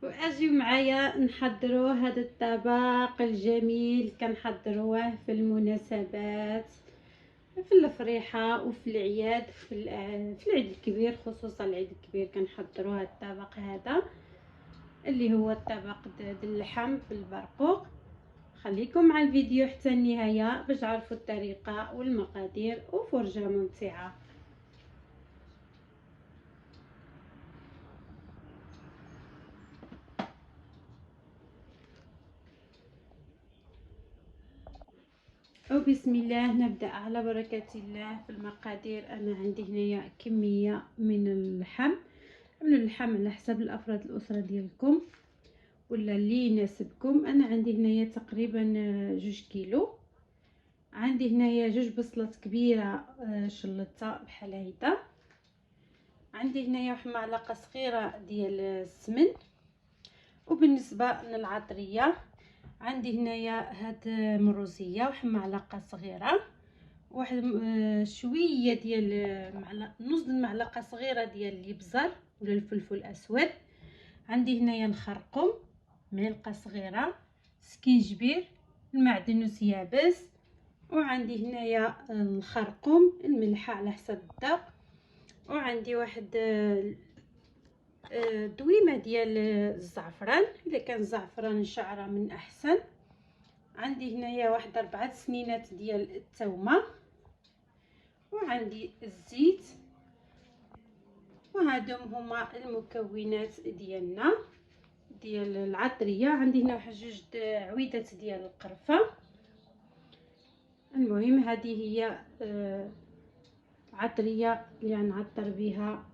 واجيو معايا نحضروا هذا الطبق الجميل. كنحضروه في المناسبات، في الفريحه وفي العياد، في العيد الكبير، خصوصا العيد الكبير كنحضروا هذا الطبق هذا اللي هو الطبق اللحم بالبرقوق. خليكم مع الفيديو حتى النهايه باش تعرفوا الطريقه والمقادير وفرجه ممتعه. وبسم الله نبدأ على بركة الله. في المقادير أنا عندي هنايا كمية من اللحم. عملوا اللحم على حسب الأفراد الأسرة ديالكم ولا اللي يناسبكم. أنا عندي هنايا تقريبا 2 كيلو. عندي هنايا 2 بصلات كبيرة شلطة بحال هيدا. عندي هنايا واحد معلقة صغيرة ديال السمن. وبالنسبة للعطرية عندي هنايا هاد مروزيه واحد معلقه صغيره، واحد شويه ديال نص المعلقه صغيره ديال الابزار ولا الفلفل الاسود. عندي هنايا الخرقوم معلقه صغيره، سكينجبير، المعدنوس يابس، وعندي هنايا الخرقوم، الملحه على حسب الذوق، وعندي واحد دويمه ديال الزعفران. الا كان الزعفران شعره من احسن. عندي هنايا واحد 4 سنينات ديال الثومه، وعندي الزيت. وهادم هما المكونات ديالنا ديال العطريه. عندي هنا واحد 2 عويدات ديال القرفه. المهم هذه هي عطريه اللي غنعطر بها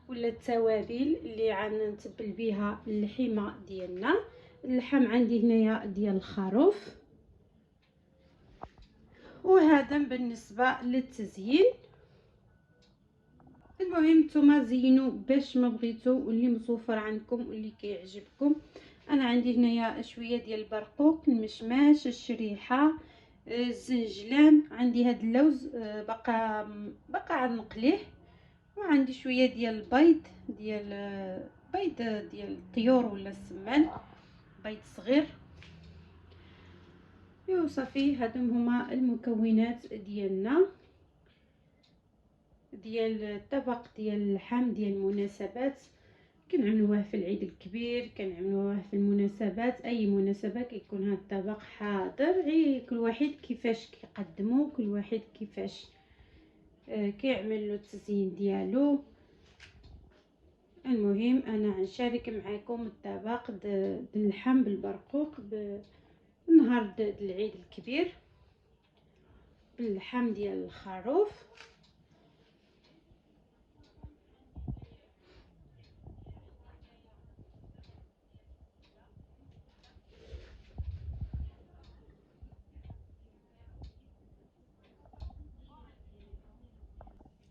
ولا التوابل اللي غنتبل بها اللحمه ديالنا. اللحم عندي هنايا ديال الخروف. وهذا بالنسبه للتزيين. المهم نتوما زينوا باش ما بغيتو واللي مصوفر عندكم واللي كيعجبكم. انا عندي هنايا شويه ديال البرقوق، المشماش، الشريحه، الزنجلان. عندي هاد اللوز بقى غنقليه. وعندي شويه ديال البيض ديال الطيور ولا السمان، بيض صغير. ايوا صافي هادو هما المكونات ديالنا ديال الطبق ديال اللحم ديال المناسبات. كنعملوه في العيد الكبير، كنعملوه في المناسبات، اي مناسبه كيكون هذا الطبق حاضر. غير كل واحد كيفاش كيقدمو، كل واحد كيفاش كيعمل له التزيين ديالو. المهم انا غنشارك معكم الطبق ديال اللحم بالبرقوق بالنهار العيد الكبير باللحم ديال الخروف.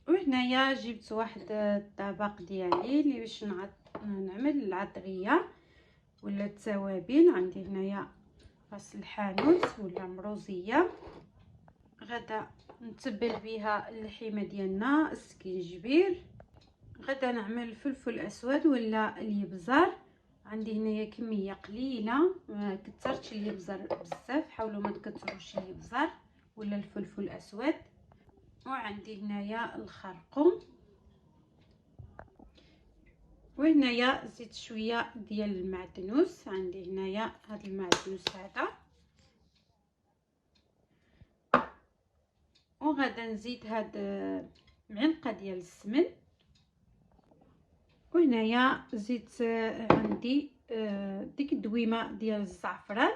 وهنايا جبت واحد الطبق ديالي اللي باش نعمل العطريه ولا التوابل. عندي هنايا راس الحانوت ولا مروزيه، غدا نتبل بها اللحمه ديالنا، السكينجبير، غدا نعمل الفلفل الاسود ولا الابزار. عندي هنايا كميه قليله، ما كثرتش الابزار بزاف، حاولوا ما تكثروش الابزار ولا الفلفل الاسود. وعندي هنايا الخرقوم. وهنايا زيت شويه ديال المعدنوس. عندي هنايا هذا المعدنوس هذا. وغدا نزيد هاد معلقه ديال السمن. وهنايا زيت عندي ديك الدويمه ديال الزعفران،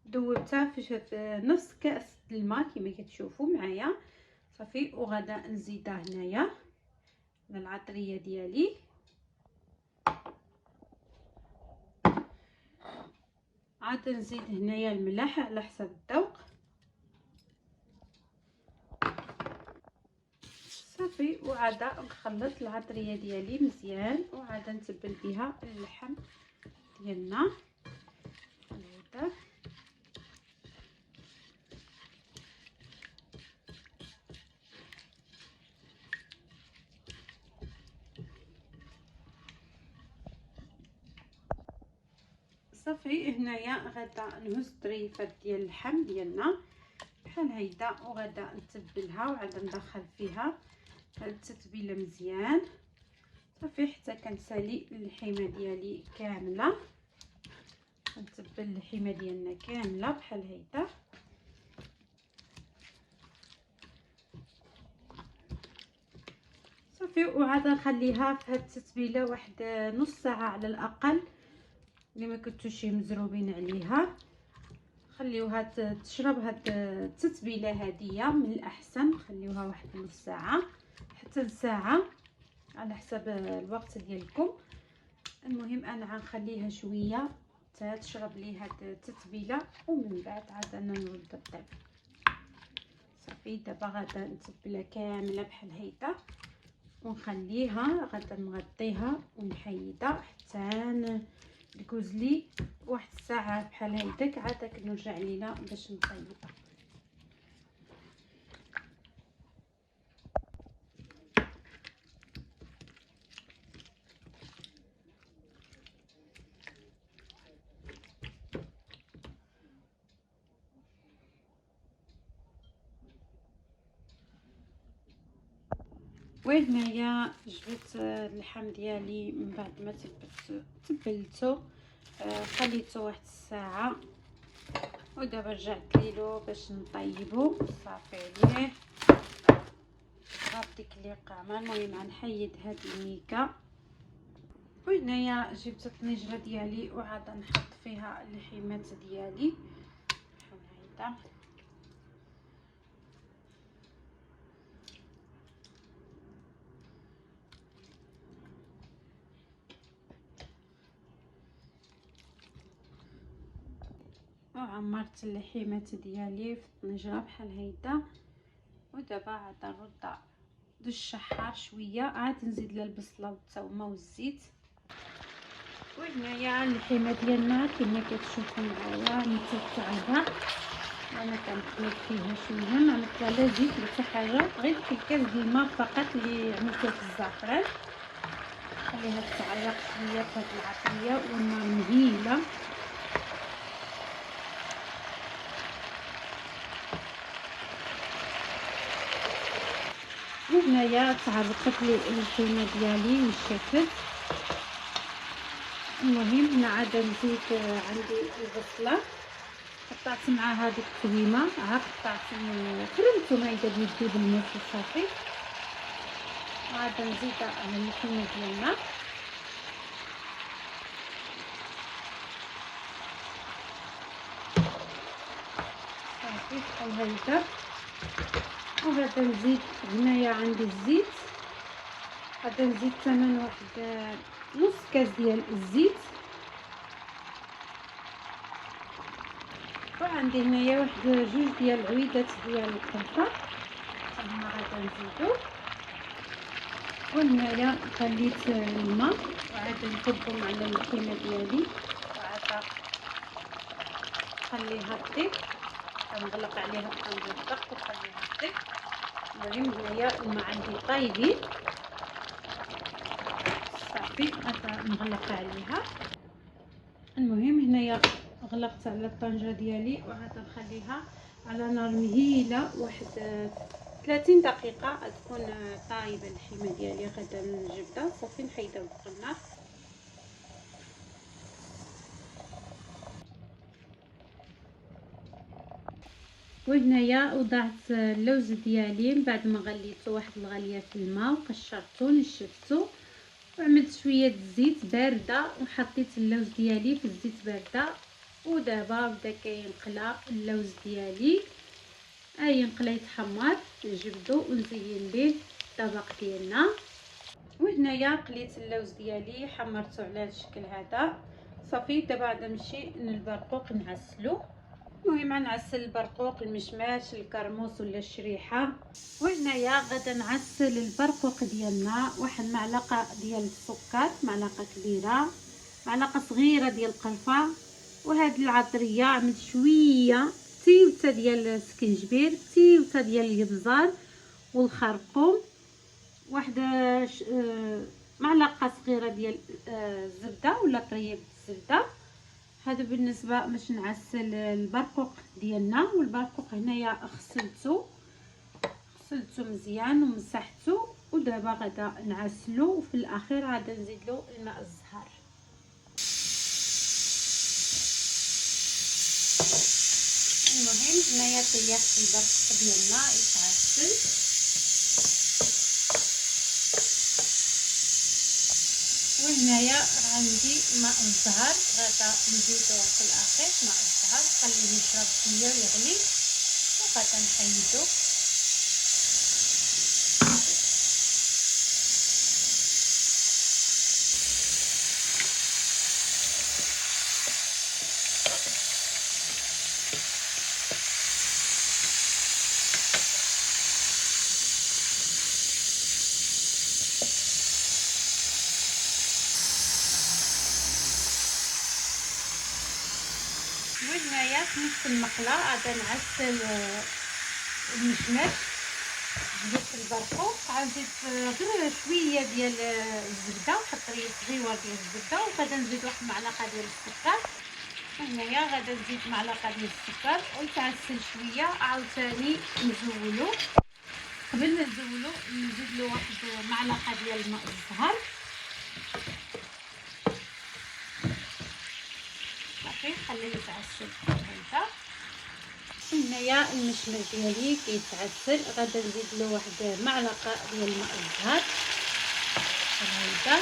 دوبتها في نص كاس الماء كما كتشوفوا معايا صافي. وغدا نزيدها هنايا العطريه ديالي. عاد نزيد هنايا الملح على حسب الذوق صافي. وعاد نخلط العطريه ديالي مزيان، وعاد نتبل بها اللحم ديالنا هذا. صافي هنايا غادا نهز طريفات ديال اللحم ديالنا بحال هيدا، وغادا نتبلها وعاد ندخل فيها هاد التتبيله مزيان صافي حتى كنسالي اللحيمه ديالي كامله. نتبل اللحيمه ديالنا كامله بحال هيدا. صافي وعاد نخليها في هاد التتبيله واحد نص ساعه على الاقل، اللي ما كنتوش مزروبين عليها. خليوها تشرب هاد التتبيله هاديه من الاحسن، خليوها واحد نص ساعه حتى لساعه على حسب الوقت ديالكم. المهم انا غنخليها شويه حتى تشرب لي هاد التتبيله، ومن بعد عاد انا نرد الطيب. صافي دابا غادا نتبلها كامله بحال هيدا ونخليها، غادا نغطيها ونحيدها حتى تجوز لي واحد الساعه بحال هيداك، عاد كنرجع لينا باش نطيبها. وهنايا جبت اللحم ديالي من بعد ما تبلته خليته واحد الساعه، ودابا رجعت ليلو باش نطيبو. صافي عليه غاديك لي قامه. المهم غنحيد هاد الميكا. وهنايا جبت الطنجره ديالي وعاد نحط فيها اللحيمات ديالي بحال هيدا. وعمرت اللحيمات ديالي في الطنجره بحال هيدا. ودابا عاد نرد الشحار شويه، عاد نزيد لها البصله والثومه والزيت. وهنايا اللحيمه ديالنا كما كتشوفوا معايا متقطعه، انا كنقلب فيها شويه، ما عملت لا زيت ولا حتى حاجه، غير الكاس ديال الماء فقط اللي عملته في الزعفران. خليها تعرق شويه في هاد العطريه والنار مهيله. وهنايا تعرقت لي اللحيمه ديالي وشكت. المهم هنا عاد نزيد عندي البصله، قطعت معها هذيك التويمه، عاد قطعت فرمت ما يدير يدي بالماء صافي. وعاد نزيد على اللحيمه ديالنا صافي بحال هكا. وغادا نزيد هنايا عندي الزيت، غادا نزيد ثمن واحد نص كاس ديال الزيت. وعندي هنايا واحد جوج ديال العويدات ديال القرفه هما غادا نزيدو. وهنايا خليت الماء وعاد نكبهم على اللحيمه ديالي، وعاد خليها تطيب، كنغلق عليها كنزيد الضغط وخليها تطيب. المهم هنايا الماء عندي طايبين صافي، غادا نغلق عليها. المهم هنايا غلقت على الطنجره ديالي وغادا نخليها على نار مهيله واحد 30 دقيقه تكون طايبه اللحيمه ديالي. غادا نجبدها صافي نحيدها فوق النار. وهنايا وضعت اللوز ديالي من بعد ما غليته واحد الغليه في الماء وقشرته نشفته، وعملت شويه الزيت بارده وحطيت اللوز ديالي في الزيت بارده. ودابا بدا كينقلى اللوز ديالي، ينقلى يتحمر، نجبدو ونزين به الطبق ديالنا. وهنايا قليت اللوز ديالي حمرته على الشكل هذا صافي. دابا غادا نمشي للبرقوق نعسلو. المهم غنعسل البرقوق، المشماش، الكرموس ولا الشريحه. وهنايا غادا نعسل البرقوق ديالنا، واحد معلقه ديال السكر، معلقه كبيره، معلقه صغيره ديال القرفه، وهاد العطريه عملت شويه تيوته ديال السكنجبير، تيوته ديال الابزار والخرقوم، واحد معلقه صغيره ديال الزبده ولا طريب الزبده. هذا بالنسبه باش نعسل البرقوق ديالنا. والبرقوق هنايا غسلته مزيان ومسحته، ودابا غادا نعسلو، وفي الاخير غادا نزيدلو الماء الزهر. المهم هنايا طيحت البرقوق ديالنا يتعسل، وهنايا عندي ماء الزهر غادا نزيدوه في الاخير. ماء الزهر خليه يشرب شويه ويغلي، وغادا نحيدو. وهنايا في نفس المقله غادا نعسل المشمش. زدت البرقوق، غنزيد غير شويه ديال الزبده، قطريه صغيره ديال الزبده، وغادا نزيد واحد المعلقه ديال السكر. هنايا غادا نزيد معلقه ديال السكر ويتعسل شويه. عاوتاني نزولو، قبل ما نزولو نزيدلو واحد معلقه ديال الماء الزهر صافي. خليه يتعسل هكا. هنايا المشمش ديالي كيتعسل، غادا نزيدلو واحد معلقه ديال الماء الزهر هكا،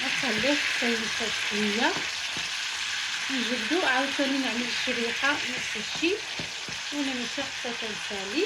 ونخليه حتى ينشف شويه. نجبدو عاوتاني نعمل الشريحه نفس الشيء، ونمشي حتى تنسالي.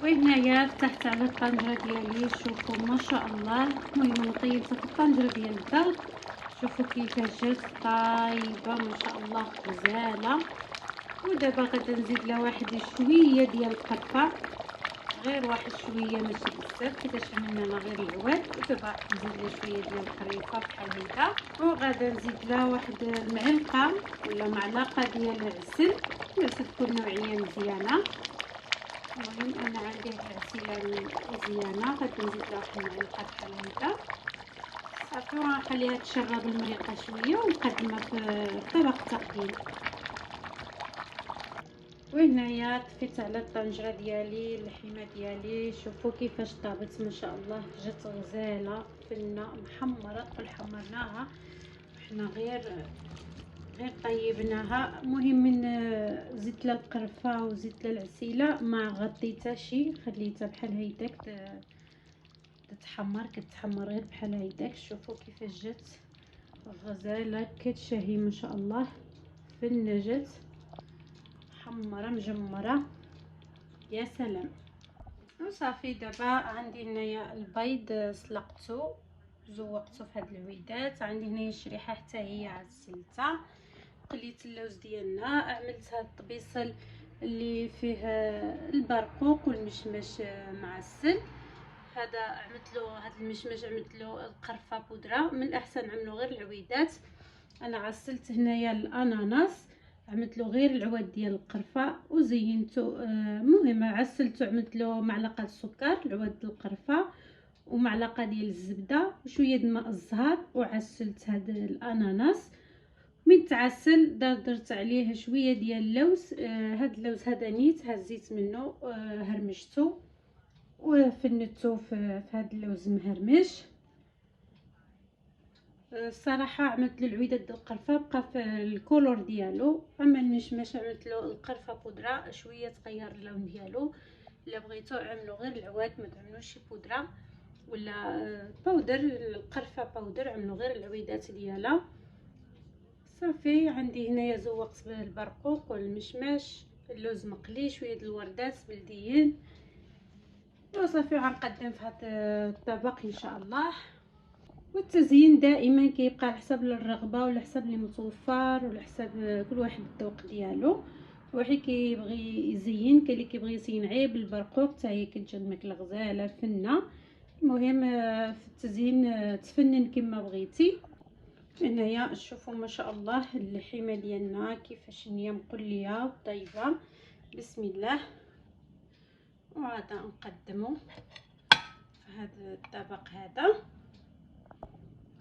وهنايا فتحت على الطنجره ديالي، شوفوا ما شاء الله. المهم طيبت في الطنجره ديال الدار، شوفوا كيفاش جات طايبه ما شاء الله غزاله. ودابا غادا نزيد لها واحد شويه ديال القرفه، غير واحد شويه ماشي بزاف حيتاش عندنا غير العواد. ودابا نزيد لها شويه ديال الخريفه بحال هكا، وغادا نزيد لها واحد المعلقه ولا معلقه ديال العسل باش تكون نوعيه مزيانه. المهم انا عندي العسيله مزيانه، غادي نزيد لها واحد المعلقه بحال هكا صافي، وغنخليها تشرب المريقه شويه ونقدمها في طبق التقديم. وهنايا طفيت على الطنجره ديالي اللحمه ديالي، شوفوا كيفاش طابت ما شاء الله، جات غزاله فنه محمره. كل حمرناها حنا غير طيبناها. المهم من زدت لها القرفه وزدت لها العسيله، ما غطيتها شي، خليتها بحال هيداك تتحمر، كتحمر غير بحال هيداك. شوفوا كيفاش جات غزاله كتشهي ما شاء الله، فنه جات محمره مجمره. يا سلام. وصافي دابا عندي هنايا البيض سلقته زوقته في هاد العويدات. عندي هنايا الشريحه حتى هي عزلتها. قليت اللوز ديالنا، عملت هاد الطبيصل اللي فيه البرقوق والمشمش معسل. هذا عملت له هاد المشمش، عملت له القرفه بودره. من الاحسن نعملو غير العويدات. انا عسلت هنايا الاناناس، عملت له غير العواد ديال القرفه وزينته. مهم عسلته، عملت له معلقه سكر العواد ديال القرفه ومعلقه ديال الزبده وشويه د ماء الزهر، وعسلت هاد الاناناس. من تعسل درت عليه شويه ديال اللوز. هاد اللوز هذا نيت هزيت منه، هرمشته وفنته في هاد اللوز مهرمش. الصراحه عملت له العويدات ديال القرفه بقى في الكولور ديالو. اما المشمش عملت له القرفه بودره شويه تغير اللون ديالو. الا بغيتو عملوا غير العواد، ما تعملوش بودره ولا باودر. القرفه باودر، عملوا غير العويدات ديالها. صافي عندي هنايا زوقت بالبرقوق والمشماش، اللوز مقلي، شويه د الوردات بلديين. وصافي غنقدم في هذا الطبق ان شاء الله. والتزيين دائما كيبقى على حسب الرغبه وعلى حسب اللي متوفر وعلى حسب كل واحد الذوق ديالو. واحد كيبغي يزين، كاين اللي كيبغي يزين غير بالبرقوق حتى هي كتجي الماكله غزاله فنه. المهم في التزيين تفنن كما بغيتي. هنايا شوفوا ما شاء الله اللحمه ديالنا كيفاش هي مقليه وطيبه. بسم الله. وهذا نقدمه في هذا الطبق. هذا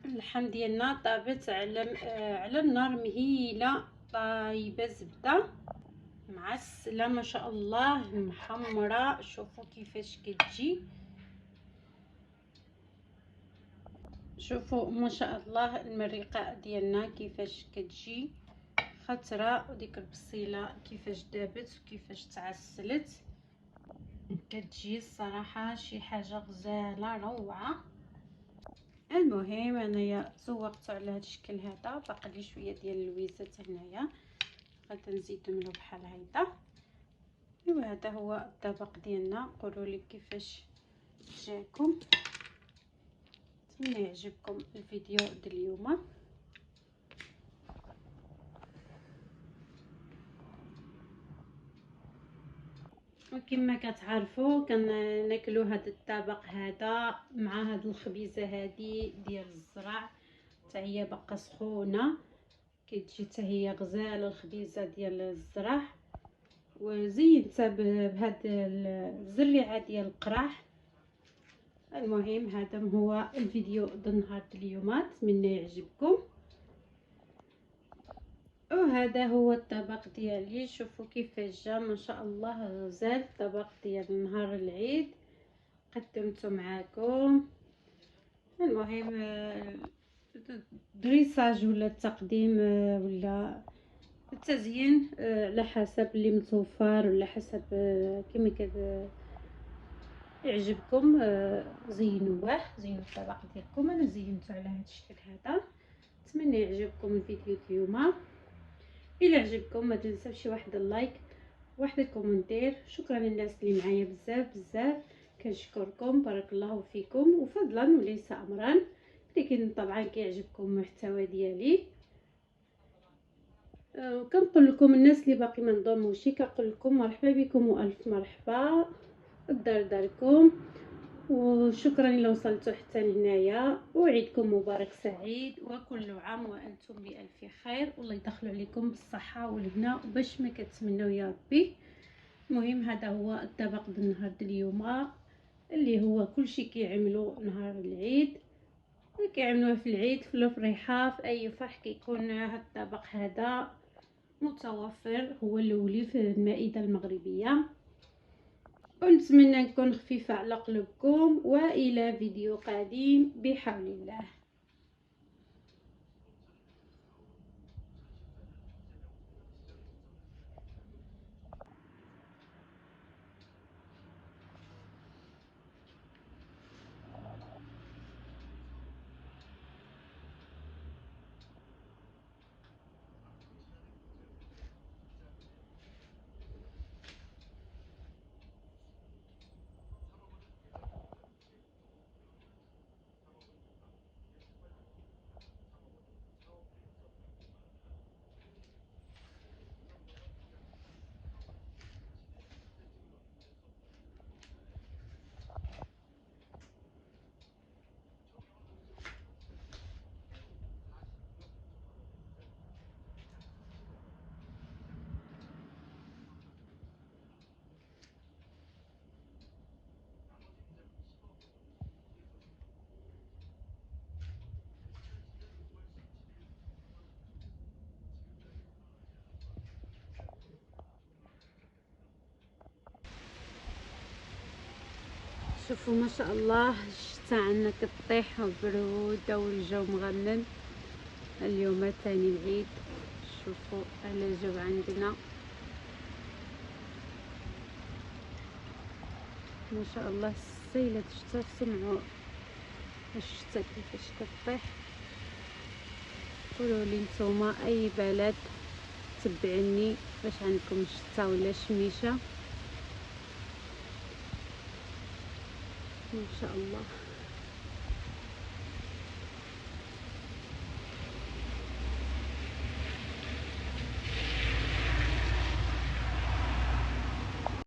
اللحم ديالنا طابت على النار مهيله طايبه، زبده معسله ما شاء الله محمره. شوفوا كيفاش كتجي، شوفوا ما شاء الله المرقه ديالنا كيفاش كتجي خطره. وديك البصيله كيفاش دابت وكيفاش تعسلت، كتجي الصراحه شي حاجه غزاله روعه. المهم انايا زوقته على هذا الشكل هذا. باقي لي شويه ديال اللويزات هنايا غادي نزيدو منه بحال هيدا. وهذا هو الطبق ديالنا. قولوا لي كيفاش جاكم. نتمنى يعجبكم الفيديو ديال اليوم. وكما كتعرفوا كناكلوا هذا الطبق هذا مع هاد الخبيزه هذه ديال الزرع حتى هي باقا سخونه. كتجي حتى هي غزاله الخبيزه ديال الزرع. وزينتها بهاد الزريعه ديال القراح. المهم هذا هو الفيديو ديال النهار اليوم. نتمنى يعجبكم. وهذا هو الطبق ديالي. شوفوا كيفاش جا ما شاء الله غزال. الطبق ديال نهار العيد قدمته معاكم. المهم دريساج ولا التقديم ولا التزيين على حسب اللي متوفر ولا حسب كما يعجبكم. زينوه، زينوا الطبق ديالكم. انا زينته على هذا الشكل هذا. نتمنى يعجبكم الفيديو اليوم. الى عجبكم ما تنساوش واحد اللايك واحد الكومنتير. شكرا للناس اللي معايا بزاف بزاف، كنشكركم. بارك الله فيكم. وفضلا وليس امرا، لكن طبعا كيعجبكم المحتوى ديالي. وكنقول لكم الناس اللي باقي ما انضموش كنقول لكم مرحبا بكم والف مرحبا. الدار داركم. وشكرا إلا وصلتوا حتى لهنايا. وعيدكم مبارك سعيد وكل عام وانتم بالف خير، والله يدخلوا عليكم بالصحه والهنا وباش ما كتمنوا يا ربي. المهم هذا هو الطبق ديال النهار ديال اليوم اللي هو كلشي كيعملوا نهار العيد. كيعملوه في العيد في الفريحه في اي فرح كيكون هذا الطبق هذا متوفر. هو الاولي في المائده المغربيه. ونتمنى نكون خفيفه على قلوبكم. والى فيديو قادم بحول الله. شوفوا ما شاء الله الشتا عندنا كطيح وبرودة والجو مغنن. اليوم ثاني العيد. شوفوا على الجو عندنا ما شاء الله. السيلة الشتا سمعوا الشتا كيفاش كطيح. قولوا لي نتوما اي بلد تبعني باش عندكم الشتا ولا شميشه ما شاء الله.